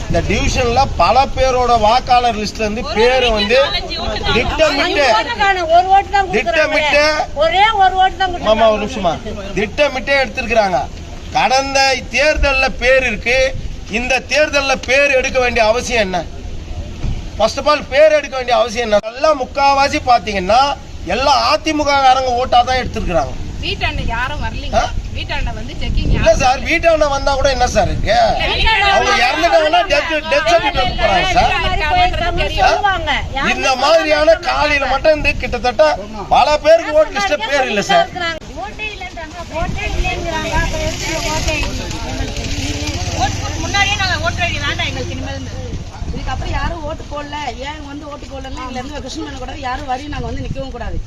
இந்த டிவிஷன்ல பல பேரோட வாக்காளர் லிஸ்ட்ல இருந்து பேர் வந்து திட்டமிட்டு எடுத்திருக்கிறாங்க. கடந்த தேர்தல்ல பேர் இருக்கு. இந்த தேர்தல்ல பேர் எடுக்க வேண்டிய அவசியம் என்ன? ஃபர்ஸ்ட் ஆஃப் ஆல் பேர் எடுக்க வேண்டிய அவசியம் என்ன? எல்லாம் முக்காவாசி பாத்தீங்கன்னா எல்லாம் அதிமுக காரங்க ஓட்டா தான் எடுத்திருக்காங்க. வீட்டாண்ட யாரும் வரலீங்க. வீட்டாண்ட வந்து செக்கிங் இல்ல சார். வீட்டாண்ட வந்தா கூட என்ன சார் இருக்கு? அவங்க இறந்துட்டாங்கன்னா டெத் சர்டிபிகேட் போறாங்க சார். இந்த மாதிரியான காலையில மட்டும் இந்த கிட்டத்தட்ட பல பேருக்கு ஓட்டு லிஸ்ட்ல பேர் இல்ல சார். முன்னாடியே நாங்க ஓட்டர் ஐடி வேண்டாம் எங்களுக்கு இனிமேல். இதுக்கப்புறம் யாரும் ஓட்டு போடல, ஏன் வந்து ஓட்டு போடலன்னா இதுல இருந்து கொஸ்டின் பண்ண கூடாது. யாரும் வரி நாங்க வந்து நிக்கவும் கூடாது.